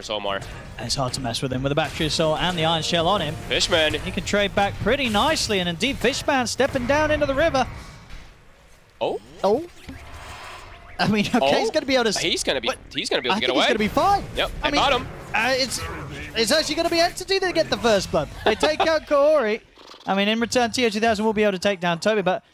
is Omar. It's hard to mess with him with the battery assault and the iron shell on him. Fishman. He can trade back pretty nicely, and indeed Fishman stepping down into the river. Oh. I mean, okay, he's going to be able to... He's going to be able to get away. I think he's going to be fine. Yep, I got him. It's actually going to be Entity that get the first blood. They take out Kaori. I mean, in return, TO2000 will be able to take down Toby, but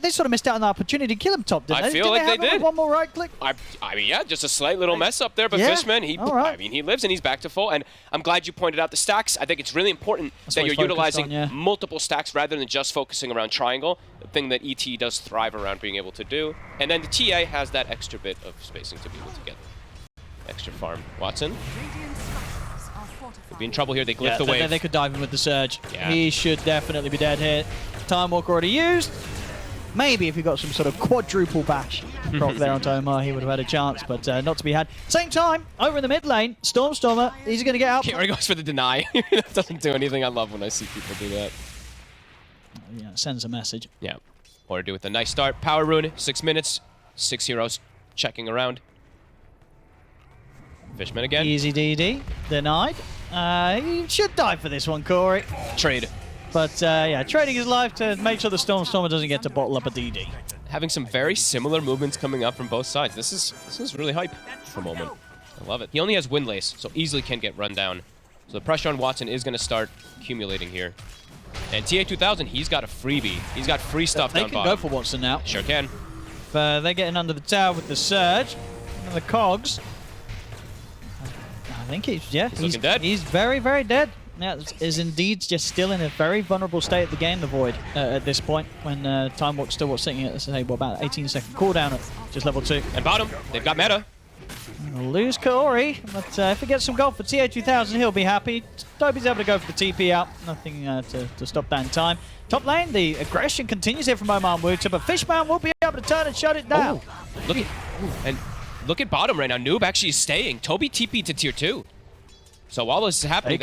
they sort of missed out on the opportunity to kill him top, didn't they? I feel like they did. One more right click? I mean, yeah, just a slight little mess up there, but Fishman, I mean, he lives and he's back to full. And I'm glad you pointed out the stacks. I think it's really important that you're utilizing multiple stacks rather than just focusing around triangle, the thing that ET does thrive around being able to do. And then the TA has that extra bit of spacing to be able to get extra farm. Watson could be in trouble here. They glyph the wave. They could dive in with the surge. Yeah. He should definitely be dead here. Time Walk already used. Maybe if he got some sort of quadruple bash proc there onto Omar, he would have had a chance, but not to be had. Same time, over in the mid lane, Stormstormer, he's going to get out. He already goes for the deny. That doesn't do anything. I love when I see people do that. Yeah, it sends a message. Yeah. Ooredoo with a nice start. Power rune, 6 minutes, 6 heroes checking around. Fishman again. Easy DD, denied. He should die for this one, Corey. Trade. But yeah, trading his life to make sure the Stormstormer doesn't get to bottle up a DD. Having some very similar movements coming up from both sides. This is really hype for the moment. I love it. He only has Windlace, so easily can get run down. So the pressure on Watson is going to start accumulating here. And TA2000, he's got a freebie. He's got free stuff down bottom. They can go for Watson now. Sure can. They're getting under the tower with the surge and the cogs. I think he's looking dead. He's very, very dead. Yeah, is indeed just still in a very vulnerable state of the game, the Void, at this point, when Time Walk's still sitting at, say, about 18-second cooldown at just level 2. And bottom, they've got meta. We'll lose Kaori, but if he gets some gold for TA2000, he'll be happy. Toby's able to go for the TP out. Nothing to stop that in time. Top lane, the aggression continues here from Omar Wuta, but Fishman will be able to turn and shut it down. Look at bottom right now. Noob actually is staying. Toby TP to tier 2. So while this is happening,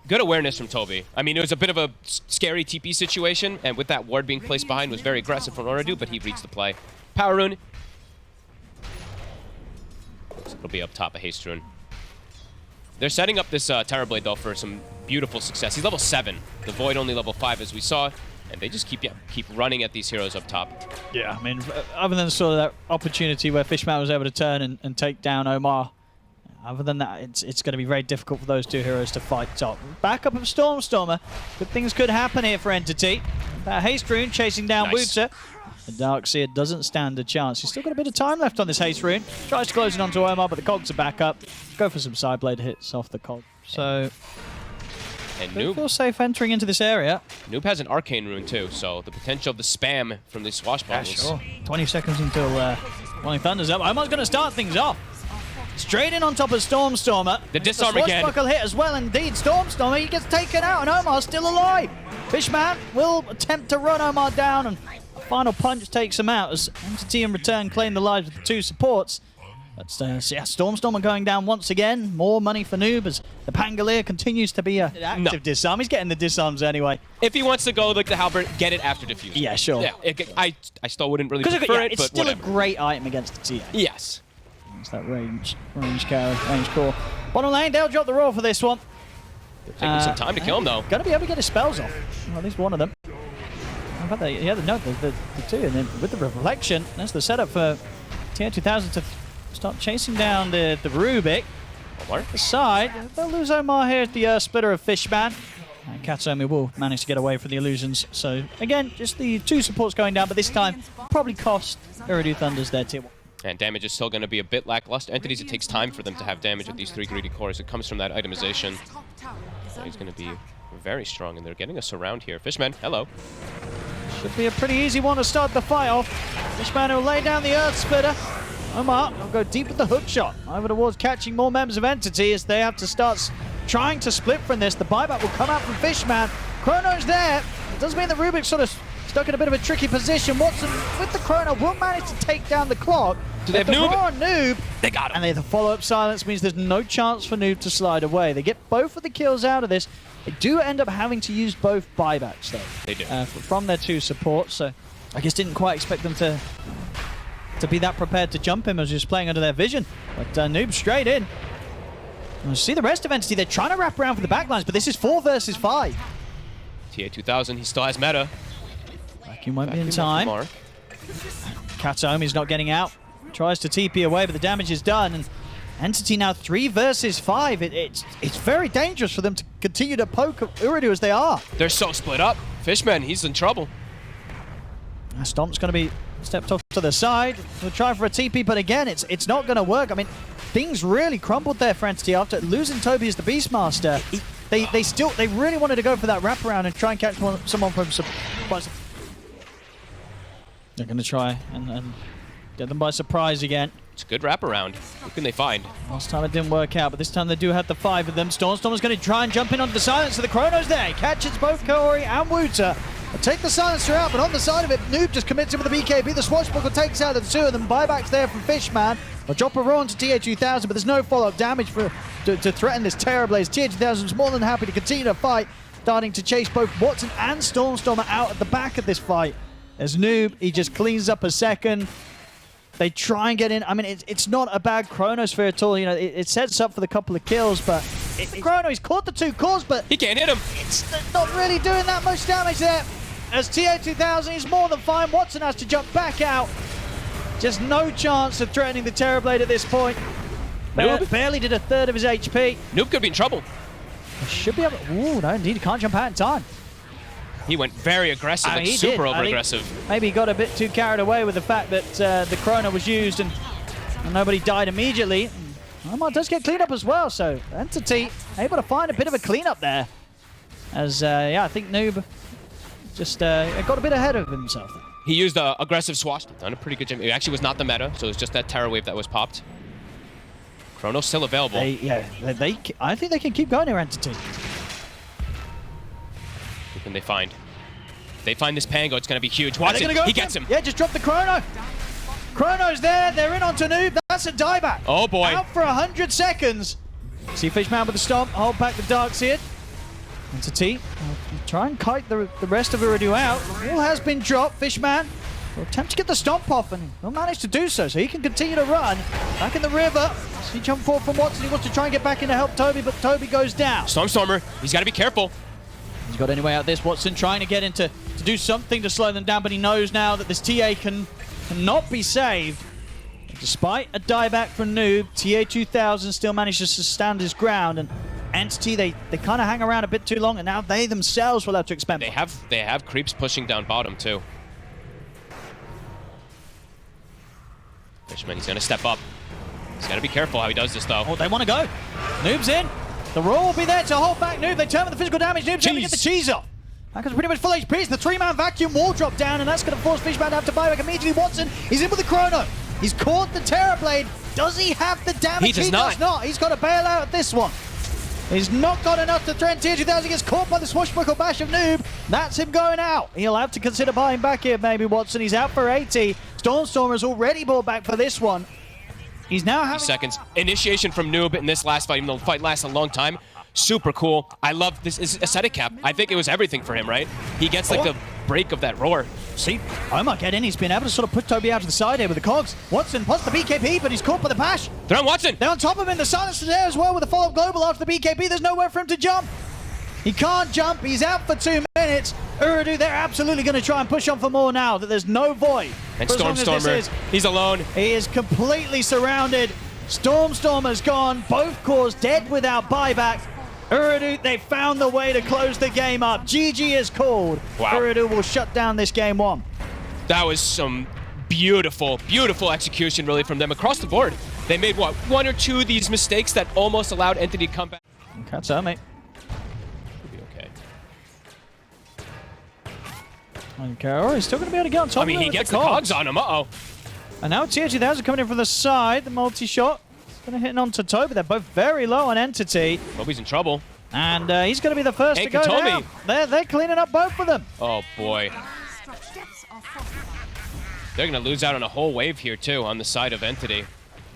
good awareness from Toby. I mean, it was a bit of a scary TP situation, and with that ward being placed behind, was very aggressive from Ooredoo, but he reads the play. Power rune. It'll be up top, a haste rune. They're setting up this Terrorblade, though, for some beautiful success. He's level 7. The Void only level 5, as we saw, and they just keep running at these heroes up top. Yeah, I mean, other than sort of that opportunity where Fishman was able to turn and take down Omar, other than that, it's going to be very difficult for those two heroes to fight top. Backup of Stormstormer. Good things could happen here for Entity. That haste rune chasing down Wuta. The Darkseer doesn't stand a chance. He's still got a bit of time left on this haste rune. Tries to close it onto Omar, but the cogs are back up. Go for some side blade hits off the cog. So, and Noob feels safe entering into this area. Noob has an arcane rune too, so the potential of the spam from these swashbuckles. Yeah, sure. 20 seconds until Rolling Thunder's up. Omar's going to start things off. Straight in on top of Stormstormer. The disarm again. Swashbuckle hit as well, indeed. Stormstormer, he gets taken out, and Omar's still alive. Fishman will attempt to run Omar down, and a final punch takes him out as Entity in return claim the lives of the two supports. But yeah, Stormstormer going down once again. More money for Noob as the Pangolier continues to be an active disarm. He's getting the disarms anyway. If he wants to go like the Halberd, get it after diffuse. Yeah, sure. Yeah, I still wouldn't really prefer it, it's but still whatever. A great item against the TA. Yes. It's that range carry, range core. Bottom lane, they'll drop the roll for this one. They're taking some time to kill him, though. Gonna be able to get his spells off. Well, at least one of them. How about the two, and then with the reflection, that's the setup for TN2000 to start chasing down the Rubik. Omar. The side, they'll lose Omar here at the splitter of Fishman. And Katsomi will manage to get away from the illusions. So again, just the two supports going down, but this time probably cost Ooredoo Thunders their tier 1. And damage is still going to be a bit lackluster. Entities, it takes time for them to have damage with these 3 greedy cores. It comes from that itemization. So he's going to be very strong, and they're getting us around here. Fishman, hello. Should be a pretty easy one to start the fight off. Fishman will lay down the Earth Splitter. Omar will go deep with the hook shot. Over towards catching more members of Entity as they have to start trying to split from this. The buyback will come out from Fishman. Chrono's there. It does mean that Rubik's sort of stuck in a bit of a tricky position. Watson with the Chrono will manage to take down the clock. Do they have Noob? They got him. And the follow-up silence means there's no chance for Noob to slide away. They get both of the kills out of this. They do end up having to use both buybacks, though. They do. From their two supports, so I guess didn't quite expect them to be that prepared to jump him as he was playing under their vision. But Noob straight in. See the rest of Entity, they're trying to wrap around for the backlines, but this is 4 versus 5. TA2000, he still has meta. Vacuum won't be in time. Katomi's not getting out. Tries to TP away, but the damage is done. And Entity now 3 versus 5. It's very dangerous for them to continue to poke Ooredoo as they are. They're so split up. Fishman, he's in trouble. Stomp's going to be stepped off to the side. We'll try for a TP, but again, it's not going to work. I mean, things really crumbled there for Entity after losing Toby as the Beastmaster. They really wanted to go for that wraparound and try and catch someone from surprise. They're going to try and get them by surprise again. It's a good wraparound. What can they find? Last time it didn't work out, but this time they do have the 5 of them. Storm's going to try and jump in onto the silencer. The Chrono's there. He catches both Kaori and Wuta. Take the silencer out, but on the side of it, Noob just commits him with the BKB. The Swashbuckle takes out the 2 of them. Buybacks there from Fishman. They'll drop a roll onto TA2000, but there's no follow-up damage to threaten this Terrorblaze. TA2000 is more than happy to continue to fight, starting to chase both Watson and Stormstormer out at the back of this fight. As Noob, he just cleans up a second. They try and get in. I mean, it's not a bad Chronosphere at all. You know, it sets up for the couple of kills, but Chrono, he's caught the 2 cores, but he can't hit him. It's not really doing that much damage there. As TA2000 is more than fine, Watson has to jump back out. Just no chance of threatening the Terrorblade at this point. Barely did a third of his HP. Noob could be in trouble. He should be able to... Ooh, no, indeed, he can't jump out in time. He went very aggressive, like super over-aggressive. Maybe he got a bit too carried away with the fact that the Chrono was used and nobody died immediately. Omar does get cleaned up as well, so Entity able to find a bit of a cleanup there. As, yeah, I think Noob just got a bit ahead of himself. He used the aggressive swash. Done a pretty good job. It actually was not the meta, so it was just that Terror Wave that was popped. Chrono's still available. I think they can keep going here, Entity. What can they find? If they find this Pango, it's going to be huge. Watson, he gets him. Yeah, just drop the Chrono. Chrono's there. They're in onto Noob. That's a dieback. Oh, boy. Out for 100 seconds. See Fishman with the stomp. Hold back the Darkseid. Entity. Try and kite the rest of Ooredoo out. All has been dropped. Fishman will attempt to get the stomp off, and he'll manage to do so he can continue to run. Back in the river. See jump forward from Watson. He wants to try and get back in to help Toby, but Toby goes down. Stormstormer, he's got to be careful. He's got any way out this. Watson trying to get into to do something to slow them down, but he knows now that this TA cannot be saved. Despite a dieback from Noob, TA2000 still manages to stand his ground, and Entity, they kind of hang around a bit too long, and now they themselves will have to expend. They have creeps pushing down bottom too. Fishman, he's going to step up. He's got to be careful how he does this, though. Oh, they want to go. Noob's in. The roll will be there to hold back Noob. They turn with the physical damage. Noob's able to get the cheese off. That goes pretty much full HP. The 3-man vacuum wall drop down, and that's going to force Fishman to have to buy back immediately. Watson, he's in with the Chrono. He's caught the Terrorblade. Does he have the damage? He does not. He's got to bail out at this one. He's not got enough to threaten TA2000. He gets caught by the swashbuckle bash of Noob. That's him going out. He'll have to consider buying back here, maybe, Watson. He's out for 80. Stormstormer's already bought back for this one. He's now having... seconds. Initiation from Noob in this last fight, even though the fight lasts a long time. Super cool. I love this. Is aesthetic cap. I think it was everything for him, right? He gets like the break of that roar. See, Omar get in. He's been able to sort of put Toby out to the side here with the cogs. Watson plus the BKB, but he's caught by the bash. They're on Watson. They're on top of him. The silencer there as well with the follow-up global after the BKB. There's nowhere for him to jump. He can't jump. He's out for 2 minutes. Ooredoo, they're absolutely going to try and push on for more now that there's no void. And Stormstormer, he's alone. He is completely surrounded. Stormstormer's gone. Both cores dead without buyback. Ooredoo, they found the way to close the game up. GG is called. Wow. Ooredoo will shut down this game 1. That was some beautiful, beautiful execution really from them across the board. They made, what, 1 or 2 of these mistakes that almost allowed Entity to come back. Catch that, mate. Okay. Okay, he's still going to be able to get on top of him. I mean, he gets the cogs on him. Uh-oh. And now TA2000 coming in from the side. The multi-shot. Going to hit onto Toby. They're both very low on Entity. Toby's in trouble. And he's going to be the first to go down. They're cleaning up both of them. Oh, boy. They're going to lose out on a whole wave here, too, on the side of Entity.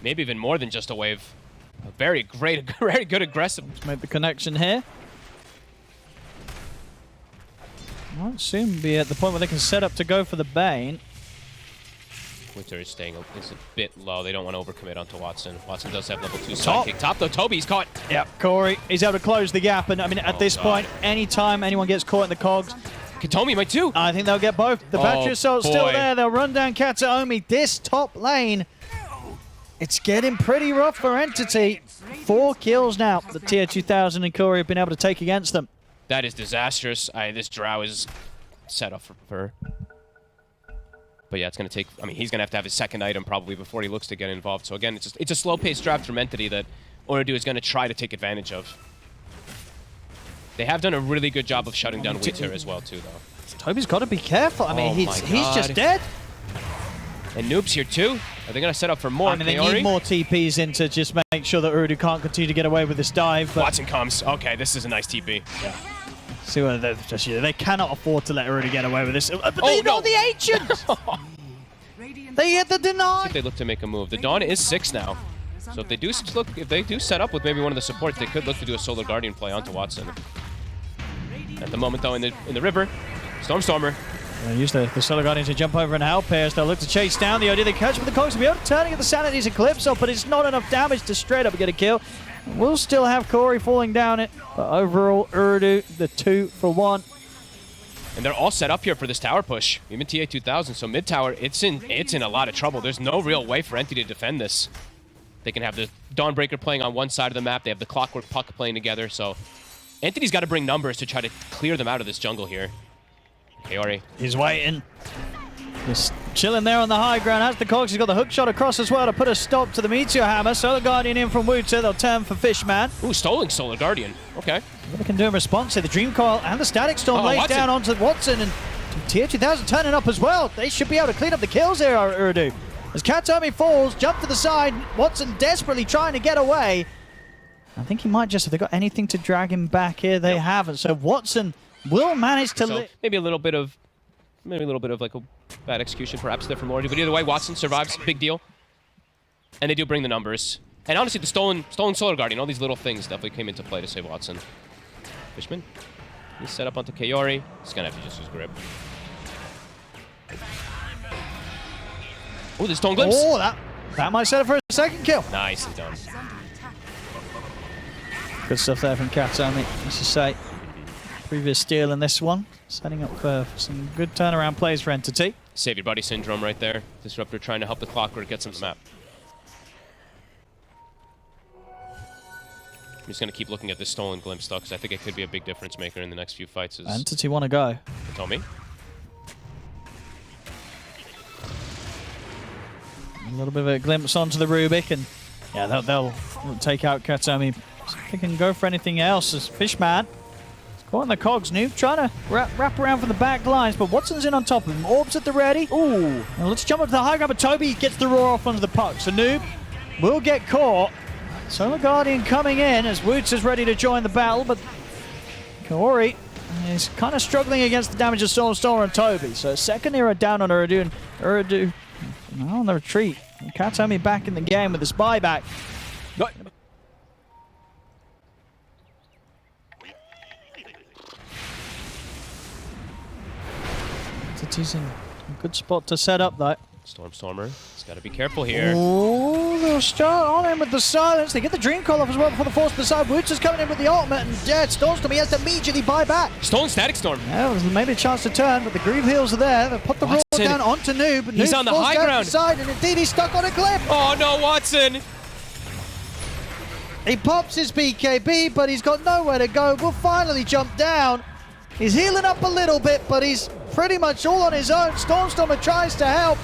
Maybe even more than just a wave. A very great, very good aggressive. Let's make the connection here. Might soon be at the point where they can set up to go for the Bane. Winter is staying is a bit low. They don't want to overcommit onto Watson. Watson does have level 2 sidekick. Top though, Toby's caught. Yep, Corey, he's able to close the gap. And I mean, at this point, anytime anyone gets caught in the cogs, Katomi might too. I think they'll get both. The Battery Assault's still there. They'll run down Kataomi. This top lane, it's getting pretty rough for Entity. 4 kills now that Tier 2000 and Corey have been able to take against them. That is disastrous. This Drow is set up for But yeah, it's going to take... I mean, he's going to have his second item probably before he looks to get involved. So again, it's a slow-paced draft from Entity that Ooredoo is going to try to take advantage of. They have done a really good job of shutting down Winter as well, too, though. Toby's got to be careful. I mean, he's just dead. And Noob's here, too. Are they going to set up for more? I mean, they need more TPs in to just make sure that Ooredoo can't continue to get away with this dive. But Watson comes. Okay, this is a nice TP. Yeah. See what they cannot afford to let Ooredoo get away with this. But they know the Ancient! They get the deny! If they look to make a move. The Dawn is 6 now. So if they do set up with maybe one of the supports, they could look to do a Solar Guardian play onto Watson. At the moment, though, in the river, Stormstormer. They'll use the Solar Guardian to jump over and help here. They'll look to chase down the OD. They catch with the cogs to be able to turn at the Sanity's Eclipse off, but it's not enough damage to straight up get a kill. We'll still have Corey falling down it, but overall, Ooredoo, the 2 for 1. And they're all set up here for this tower push. Even TA 2000, so mid tower, it's in a lot of trouble. There's no real way for Entity to defend this. They can have the Dawnbreaker playing on one side of the map. They have the Clockwork Puck playing together, so Entity's got to bring numbers to try to clear them out of this jungle here. Kaori. He's waiting. Just chilling there on the high ground. Has the cogs. He's got the hook shot across as well to put a stop to the Meteor Hammer. Solar Guardian in from Wuta. They'll turn for Fishman. Ooh, stolen Solar Guardian. Okay. What they can do in response to the Dream Coil and the Static Storm laid down onto Watson, and Tier 2000 turning up as well. They should be able to clean up the kills here, Ooredoo. As Kataomi falls, jump to the side. Watson desperately trying to get away. I think he might just, have they got anything to drag him back here? They haven't. So Watson will manage to maybe a little bit of like a bad execution perhaps there from Ooredoo, but either way, Watson survives. Big deal. And they do bring the numbers. And honestly, the stolen Solar Guardian, all these little things definitely came into play to save Watson. Fishman, he's set up onto Kaori. He's gonna have to just use grip. Oh, the Stone Glimpse. Oh, that might set up for a second kill. Nicely done. Good stuff there from Kataomi, as you say. Previous steal in this one, setting up for some good turnaround plays for Entity. Save your buddy syndrome right there. Disruptor trying to help the Clockwork get some to the map. I'm just going to keep looking at this Stolen Glimpse, though, because I think it could be a big difference maker in the next few fights. Entity want to go. Tell me. A little bit of a glimpse onto the Rubik, and yeah, they'll take out Kataomi. They can go for anything else as Fishman. Caught in the cogs. Noob trying to wrap around from the back lines, but Watson's in on top of him. Orbs at the ready. Ooh. Now let's jump up to the high ground, but Toby gets the roar off onto the puck. So Noob will get caught. Solar Guardian coming in as Woots is ready to join the battle, but Kaori is kind of struggling against the damage of Stormstormer and Toby. So second hero down on Ooredoo, and Ooredoo now on the retreat. Kataomi back in the game with his buyback. No. Entity's in a good spot to set up, though. Stormstormer, he's got to be careful here. Oh, they'll start on him with the silence. They get the Dream Call off as well before the force to the side. Woots is coming in with the ultimate, and dead Stormstorm, he has to immediately buy back. Stolen Static Storm. Yeah, there's maybe a chance to turn, but the Grieve Heals are there. They'll put the roll down onto Noob. He's on the high ground. Side, and indeed he's stuck on a cliff. Oh no, Watson! He pops his BKB, but he's got nowhere to go. Will finally jump down. He's healing up a little bit, but he's pretty much all on his own. Stormstormer tries to help,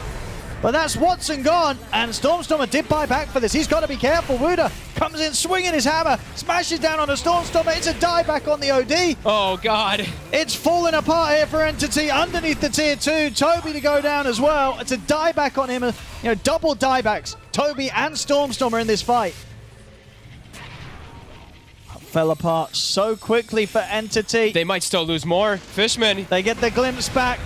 but that's Watson gone, and Stormstormer did buy back for this. He's got to be careful. Wuda comes in swinging his hammer, smashes down on a Stormstormer. It's a dieback on the OD. Oh, God. It's falling apart here for Entity underneath the tier 2. Toby to go down as well. It's a dieback on him. You know, double diebacks. Toby and Stormstormer in this fight. Fell apart so quickly for Entity. They might still lose more. Fishman. They get the glimpse back.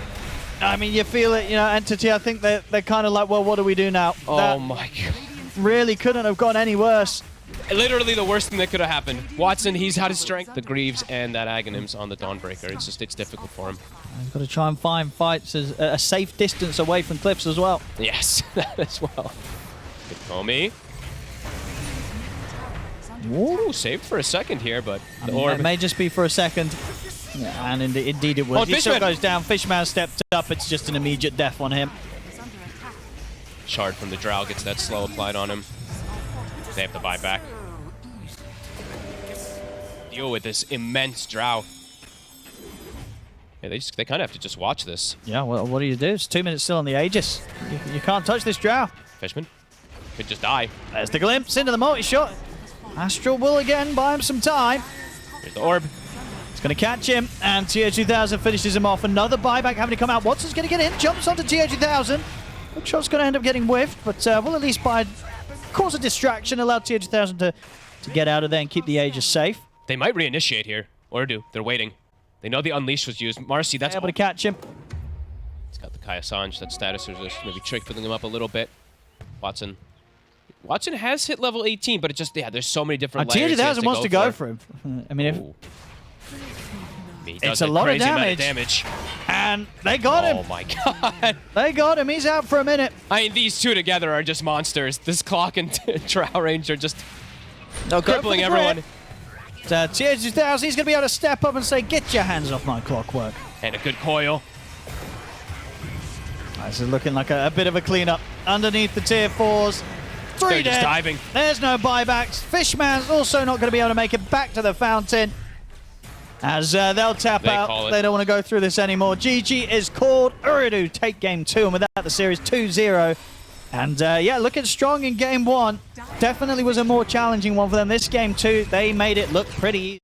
I mean, you feel it, you know, Entity, I think they're kind of like, well, what do we do now? Oh my God. Really couldn't have gone any worse. Literally the worst thing that could have happened. Watson, he's had his strength. The Greaves and that Aghanim's on the Dawnbreaker. It's difficult for him. He's got to try and find fights as a safe distance away from cliffs as well. Yes, that as well. Good Komi. Ooh, saved for a second here, but the orb. It may just be for a second. Yeah, and indeed it was. Oh, he still goes down. Fishman stepped up. It's just an immediate death on him. Shard from the Drow gets that slow applied on him. They have to buy back. Deal with this immense Drow. Yeah, they kind of have to just watch this. Yeah, well, what do you do? It's 2 minutes still on the Aegis. You can't touch this Drow. Fishman could just die. There's the glimpse into the multi-shot. Astral will again buy him some time. Here's the orb. It's going to catch him, and TH2000 finishes him off. Another buyback having to come out. Watson's going to get in, jumps onto TH2000. Hook shot's going to end up getting whiffed, but will at least cause a distraction, allow TH2000 to get out of there and keep the Aegis safe. They might reinitiate here. Ooredoo, they're waiting. They know the Unleash was used. Marcy, that's able to catch him. He's got the Kai Assange. That status is just maybe trickling him up a little bit. Watson has hit level 18, but it just, yeah, there's so many different layers. TH2000 wants to go for him. I mean, it's a lot of damage. And they got him. Oh my god. They got him. He's out for a minute. I mean, these two together are just monsters. This Clock and Drow Range are just crippling everyone. TH2000, he's going to be able to step up and say, get your hands off my Clockwork. And a good coil. This is looking like a bit of a cleanup underneath the tier 4s. 3 They're dead. just diving. There's no buybacks. Fishman's also not going to be able to make it back to the fountain. As they'll tap out. They don't want to go through this anymore. GG is called. Ooredoo take game 2, and with that, the series 2-0. And yeah, looking strong in game 1. Definitely was a more challenging one for them. This game 2, they made it look pretty easy.